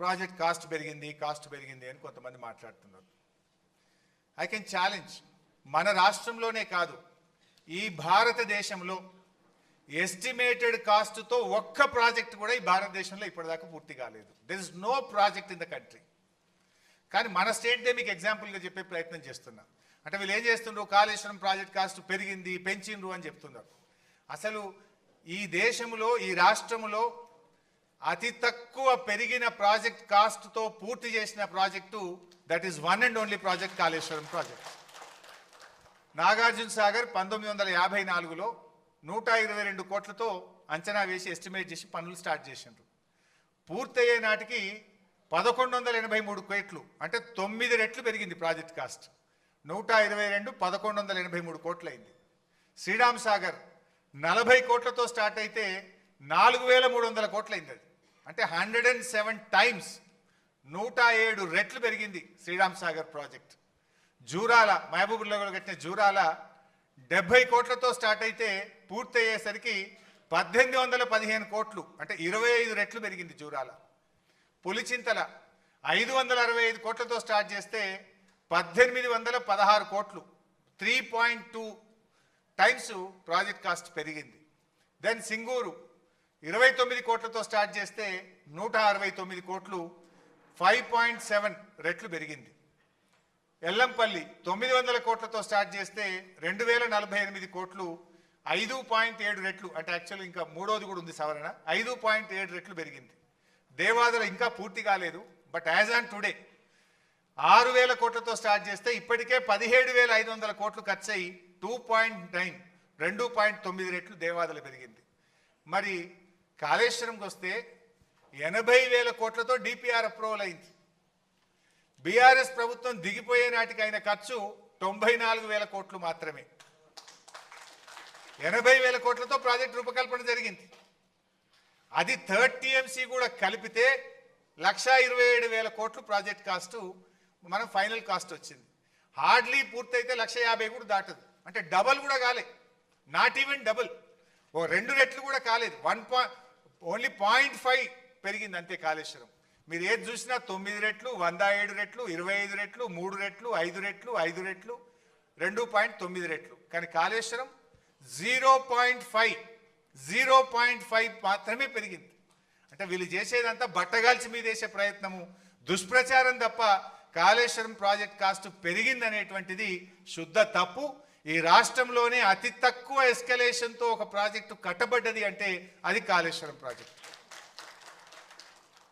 Project cost పెరిగింది అని కొంతమంది మాట్లాడుతున్నారు. ఐ కెన్ ఛాలెంజ్, మన రాష్ట్రంలోనే కాదు ఈ భారతదేశంలో ఎస్టిమేటెడ్ కాస్ట్తో ఒక్క ప్రాజెక్ట్ కూడా ఈ భారతదేశంలో ఇప్పటిదాకా పూర్తి కాలేదు. There is no project in the country. కానీ మన స్టేట్దే మీకు ఎగ్జాంపుల్గా చెప్పే ప్రయత్నం చేస్తున్నా. అంటే వీళ్ళు ఏం చేస్తుండ్రు, కాళేశ్వరం ప్రాజెక్ట్ కాస్ట్ పెంచిండ్రు అని చెప్తున్నారు. అసలు ఈ దేశంలో ఈ రాష్ట్రంలో అతి తక్కువ పెరిగిన ప్రాజెక్ట్ కాస్ట్తో పూర్తి చేసిన project that is one and only project Kaleshwaram project. Nagarjuna Sagar 1954లో 122 కోట్లతో అంచనా వేసి ఎస్టిమేట్ చేసి పనులు స్టార్ట్ చేసిండ్రు. పూర్తయ్యే నాటికి 1183 కోట్లు, అంటే 9 రెట్లు పెరిగింది ప్రాజెక్ట్ కాస్ట్. 122 1183 కోట్లు అయింది. శ్రీరామ్ సాగర్ 40 కోట్లతో స్టార్ట్ అయితే 4300 కోట్లు అయింది. అది అంటే 107 టైమ్స్ 107 రెట్లు పెరిగింది శ్రీరామ్ సాగర్ ప్రాజెక్ట్. జూరాల, మహబూబ్నగర్లో కట్టిన జూరాల 70 కోట్లతో స్టార్ట్ అయితే పూర్తయ్యేసరికి 1815 కోట్లు, అంటే 25 రెట్లు పెరిగింది జూరాల. పులిచింతల 565 కోట్లతో స్టార్ట్ చేస్తే 1816 కోట్లు, 3.2 టైమ్స్ ప్రాజెక్ట్ కాస్ట్ పెరిగింది. దెన్ సింగూరు 29 కోట్లతో స్టార్ట్ చేస్తే 169 కోట్లు, 5.7 రెట్లు పెరిగింది. ఎల్లంపల్లి 900 కోట్లతో స్టార్ట్ చేస్తే 2048 కోట్లు, 5.7 రెట్లు, అంటే యాక్చువల్ ఇంకా మూడోది కూడా ఉంది సవరణ, 5.7 రెట్లు పెరిగింది. దేవాదుల ఇంకా పూర్తి కాలేదు, బట్ యాజ్ ఆన్ టుడే 6000 కోట్లతో స్టార్ట్ చేస్తే ఇప్పటికే 17,500 కోట్లు ఖర్చు అయ్యి 2.9 రెట్లు దేవాదుల పెరిగింది. మరి కాళేశ్వరంకి వస్తే 80,000 కోట్లతో డిపిఆర్ అప్రూవల్ అయింది. బీఆర్ఎస్ ప్రభుత్వం దిగిపోయే నాటికి అయిన ఖర్చు 94,000 కోట్లు మాత్రమే. 80,000 కోట్లతో ప్రాజెక్ట్ రూపకల్పన జరిగింది. అది 3rd TMC కూడా కలిపితే 1,27,000 కోట్లు ప్రాజెక్ట్ కాస్ట్ మనం ఫైనల్ కాస్ట్ వచ్చింది. హార్డ్లీ పూర్తయితే 1,50,000 కూడా దాటదు, అంటే డబల్ కూడా కాలేదు, నాట్ ఈవెన్ డబుల్, ఓ 2 రెట్లు కూడా కాలేదు. ఓన్లీ 0.5 పెరిగింది అంతే కాళేశ్వరం. మీరు ఏది చూసినా 9 రెట్లు, 107 రెట్లు, 25 రెట్లు, 3 రెట్లు, 5 రెట్లు, 5 రెట్లు, 2.9 రెట్లు. కానీ కాళేశ్వరం 0.5 మాత్రమే పెరిగింది. అంటే వీళ్ళు చేసేదంతా బట్టగాల్చి మీద వేసే ప్రయత్నము, దుష్ప్రచారం తప్ప కాళేశ్వరం ప్రాజెక్ట్ కాస్ట్ పెరిగిందనేటువంటిది శుద్ధ తప్పు. ఈ రాష్ట్రంలోనే అతి తక్కువ ఎస్కలేషన్తో ఒక ప్రాజెక్టు కట్టబడ్డది అంటే అది కాళేశ్వరం ప్రాజెక్టు.